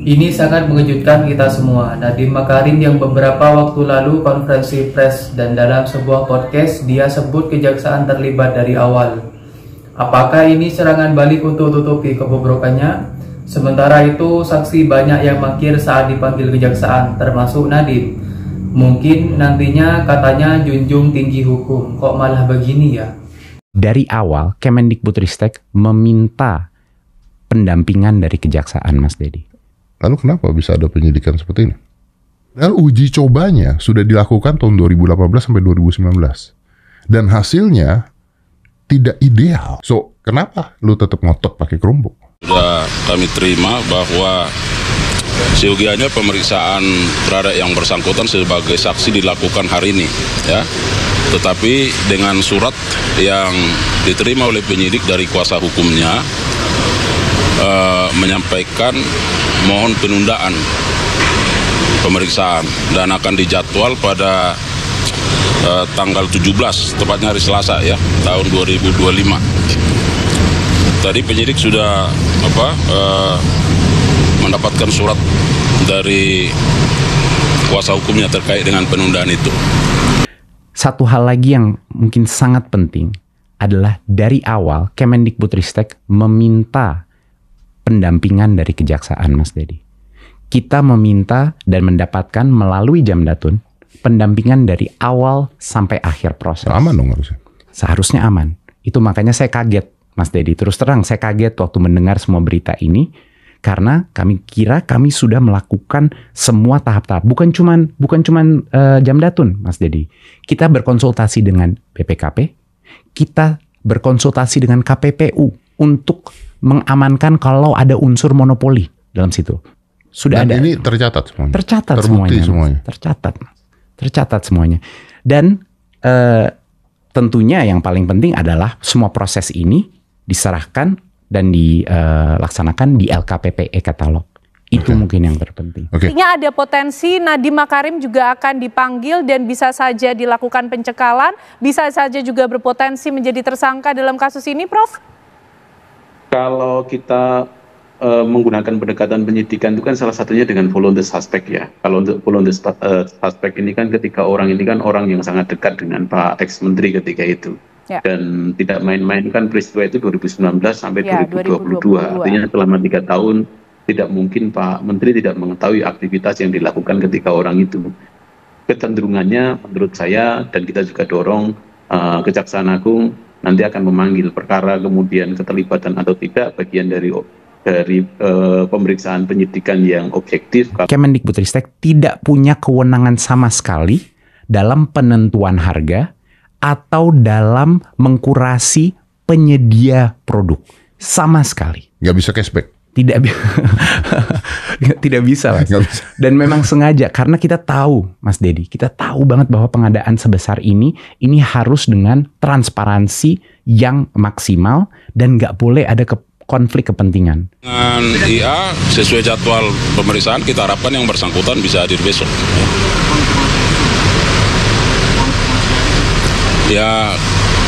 Ini sangat mengejutkan kita semua. Nadiem Makarim yang beberapa waktu lalu konferensi pers dan dalam sebuah podcast dia sebut kejaksaan terlibat dari awal. Apakah ini serangan balik untuk tutupi kebobrokannya? Sementara itu saksi banyak yang mangkir saat dipanggil kejaksaan, termasuk Nadiem. Mungkin nantinya katanya junjung tinggi hukum, kok malah begini ya? Dari awal Kemendikbudristek meminta pendampingan dari kejaksaan, Mas Dedi. Lalu kenapa bisa ada penyidikan seperti ini? Dan uji cobanya sudah dilakukan tahun 2018 sampai 2019. Dan hasilnya tidak ideal. So, kenapa lu tetap ngotot pakai kerumbuk? Sudah kami terima bahwa seyogianya pemeriksaan terhadap yang bersangkutan sebagai saksi dilakukan hari ini, ya. Tetapi dengan surat yang diterima oleh penyidik dari kuasa hukumnya menyampaikan mohon penundaan pemeriksaan dan akan dijadwal pada tanggal 17, tepatnya hari Selasa ya, tahun 2025. Tadi penyidik sudah mendapatkan surat dari kuasa hukumnya terkait dengan penundaan itu. Satu hal lagi yang mungkin sangat penting adalah dari awal Kemendikbudristek meminta pendampingan dari kejaksaan, Mas Dedi. Kita meminta dan mendapatkan melalui Jamdatun pendampingan dari awal sampai akhir proses. Aman dong harusnya. Seharusnya aman. Itu makanya saya kaget, Mas Dedi. Terus terang saya kaget waktu mendengar semua berita ini karena kami kira kami sudah melakukan semua tahap-tahap. Bukan cuman Jamdatun, Mas Dedi. Kita berkonsultasi dengan BPKP, kita berkonsultasi dengan KPPU untuk mengamankan kalau ada unsur monopoli dalam situ. Sudah dan ada. Ini tercatat semuanya. Tercatat Terbukti semuanya. Tercatat semuanya. Dan tentunya yang paling penting adalah semua proses ini diserahkan dan dilaksanakan di LKPPE katalog. Itu mungkin yang terpenting. Artinya ada potensi Nadiem Makarim juga akan dipanggil dan bisa saja dilakukan pencekalan, bisa saja juga berpotensi menjadi tersangka dalam kasus ini, Prof? Kalau kita menggunakan pendekatan penyidikan itu kan salah satunya dengan volunteer suspect ya. Kalau untuk volunteer suspect ini kan ketika orang ini kan orang yang sangat dekat dengan Pak ex-menteri ketika itu. Ya. Dan tidak main-main kan peristiwa itu 2019 sampai 2022. Artinya selama 3 tahun tidak mungkin Pak Menteri tidak mengetahui aktivitas yang dilakukan ketika orang itu. Kecenderungannya menurut saya dan kita juga dorong Kejaksaan Agung nanti akan memanggil perkara kemudian keterlibatan atau tidak bagian dari pemeriksaan penyidikan yang objektif. Kemendikbudristek tidak punya kewenangan sama sekali dalam penentuan harga atau dalam mengkurasi penyedia produk. Sama sekali. Nggak bisa cashback? Tidak bisa, Mas. Dan memang sengaja karena kita tahu, Mas Dedi, kita tahu banget bahwa pengadaan sebesar ini harus dengan transparansi yang maksimal dan nggak boleh ada konflik kepentingan. Dengan IA sesuai jadwal pemeriksaan kita harapkan yang bersangkutan bisa hadir besok. Ya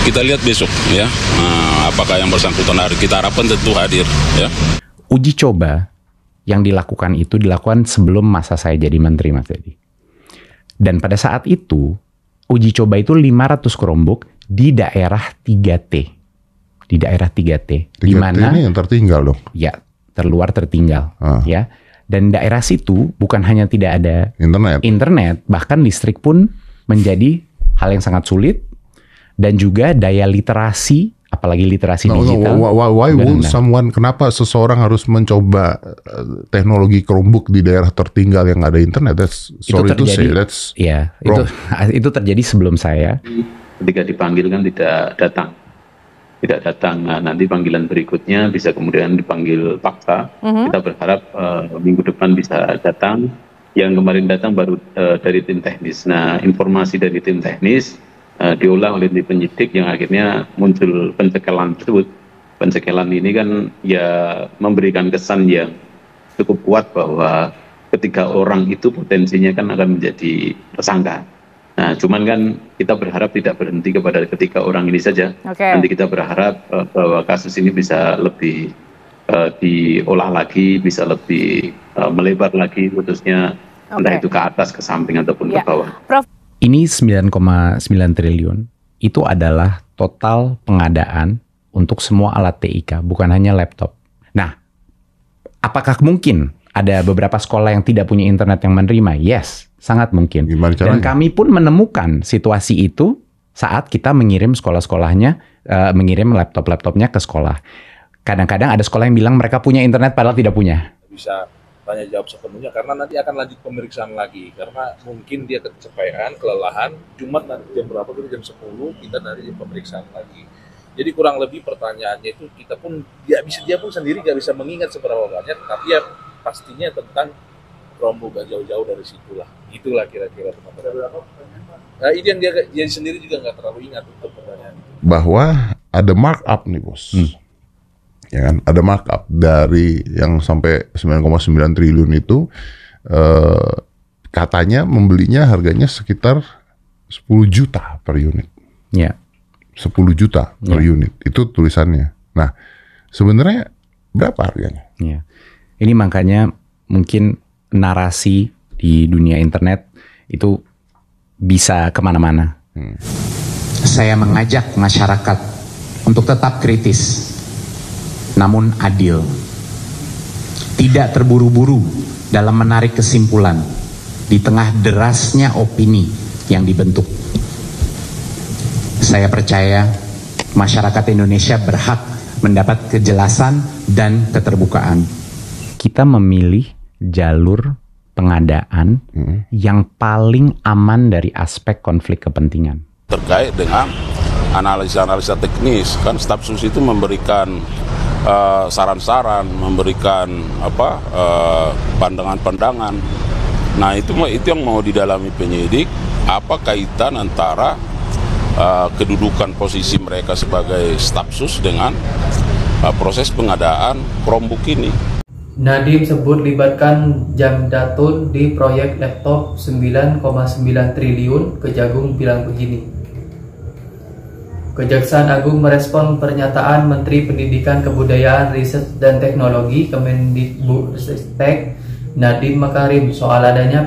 kita lihat besok ya. Nah, apakah yang bersangkutan hadir? Kita harapkan tentu hadir ya. Uji coba yang dilakukan itu dilakukan sebelum masa saya jadi menteri, Mas Dedi. Dan pada saat itu, uji coba itu 500 kerombok di daerah 3T. Di daerah 3T. 3T di mana ini yang tertinggal dong? Ya, terluar tertinggal. Ya. Dan daerah situ bukan hanya tidak ada internet, bahkan listrik pun menjadi hal yang sangat sulit. Dan juga daya literasi, apalagi literasi digital. Why would someone, kenapa seseorang harus mencoba teknologi Chromebook di daerah tertinggal yang ada internet? That's sorry to say, that's wrong. Itu terjadi sebelum saya. Ketika dipanggil kan tidak datang. Nah, nanti panggilan berikutnya bisa kemudian dipanggil paksa. Kita berharap minggu depan bisa datang. Yang kemarin datang baru dari tim teknis. Nah, informasi dari tim teknis diolah oleh tim penyidik yang akhirnya muncul pencegahan tersebut. Pencegahan ini kan ya memberikan kesan yang cukup kuat bahwa ketika orang itu potensinya kan akan menjadi tersangka. Nah, cuman kan kita berharap tidak berhenti kepada ketika orang ini saja. Nanti kita berharap bahwa kasus ini bisa lebih diolah lagi, bisa lebih melebar lagi, khususnya entah itu ke atas, ke samping ataupun ke bawah. Prof. Ini 9,9 triliun itu adalah total pengadaan untuk semua alat TIK, bukan hanya laptop. Nah, apakah mungkin ada beberapa sekolah yang tidak punya internet yang menerima? Yes, sangat mungkin. Dan kami pun menemukan situasi itu saat kita mengirim sekolah-sekolahnya, mengirim laptop-laptopnya ke sekolah. Kadang-kadang ada sekolah yang bilang mereka punya internet padahal tidak punya. Bisa tanya jawab sepenuhnya karena nanti akan lanjut pemeriksaan lagi karena mungkin dia kecapean, kelelahan. Jumat nanti jam berapa itu jam 10 kita dari pemeriksaan lagi. Jadi kurang lebih pertanyaannya itu kita pun dia pun sendiri nggak bisa mengingat seberapa banyak, tapi ya pastinya tentang Chromebook gak jauh-jauh dari situlah. Itulah kira-kira teman-teman. Nah, ini yang dia sendiri juga nggak terlalu ingat untuk pertanyaan itu. Bahwa ada markup nih bos. Ya kan, ada markup dari yang sampai 9,9 triliun itu katanya membelinya harganya sekitar 10 juta per unit. Ya. 10 juta per unit, itu tulisannya. Nah, sebenarnya berapa harganya? Ya. Ini makanya mungkin narasi di dunia internet itu bisa kemana-mana. Saya mengajak masyarakat untuk tetap kritis, namun adil. Tidak terburu-buru dalam menarik kesimpulan di tengah derasnya opini yang dibentuk. Saya percaya masyarakat Indonesia berhak mendapat kejelasan dan keterbukaan. Kita memilih jalur pengadaan yang paling aman dari aspek konflik kepentingan. Terkait dengan analisa-analisa teknis, kan Stafsus itu memberikan saran-saran, memberikan pandangan-pandangan. Nah itu yang mau didalami penyidik, apa kaitan antara kedudukan posisi mereka sebagai Stafsus dengan proses pengadaan Chromebook ini. Nadiem sebut libatkan Jamdatun di proyek laptop 9,9 triliun, Kejagung bilang begini. Kejaksaan Agung merespon pernyataan Menteri Pendidikan Kebudayaan Riset dan Teknologi Kemendikbudristek Nadiem Makarim soal adanya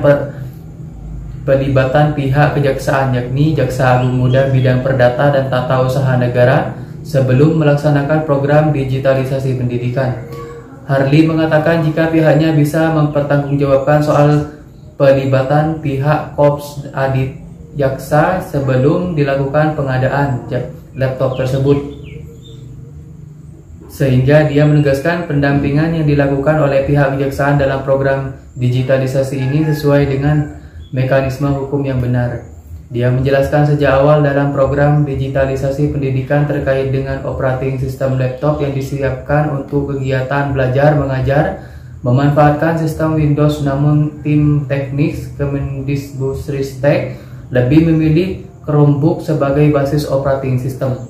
pelibatan pihak kejaksaan, yakni Jaksa Agung Muda bidang Perdata dan Tata Usaha Negara sebelum melaksanakan program digitalisasi pendidikan. Harli mengatakan jika pihaknya bisa mempertanggungjawabkan soal pelibatan pihak Korps Adit Jaksa sebelum dilakukan pengadaan laptop tersebut. Sehingga dia menegaskan pendampingan yang dilakukan oleh pihak kejaksaan dalam program digitalisasi ini sesuai dengan mekanisme hukum yang benar. Dia menjelaskan sejak awal dalam program digitalisasi pendidikan terkait dengan operating sistem laptop yang disiapkan untuk kegiatan belajar mengajar memanfaatkan sistem Windows, namun tim teknis Kemendikbudristek lebih memilih Chromebook sebagai basis operating system.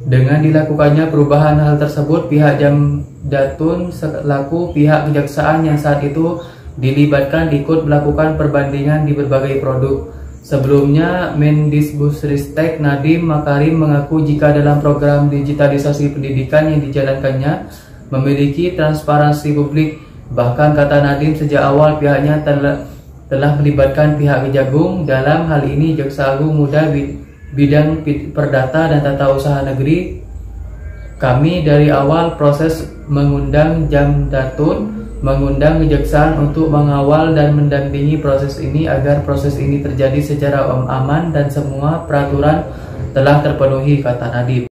Dengan dilakukannya perubahan hal tersebut, pihak Jamdatun selaku pihak kejaksaan yang saat itu dilibatkan ikut melakukan perbandingan di berbagai produk. Sebelumnya, Mendikbudristek Nadiem Makarim mengaku jika dalam program digitalisasi pendidikan yang dijalankannya memiliki transparansi publik. Bahkan kata Nadiem sejak awal pihaknya telah melibatkan pihak Kejagung, dalam hal ini Jaksa Agung Muda bidang Perdata dan Tata Usaha Negeri. Kami dari awal proses mengundang Jamdatun, mengundang kejaksaan untuk mengawal dan mendampingi proses ini agar proses ini terjadi secara aman dan semua peraturan telah terpenuhi, kata Nadiem.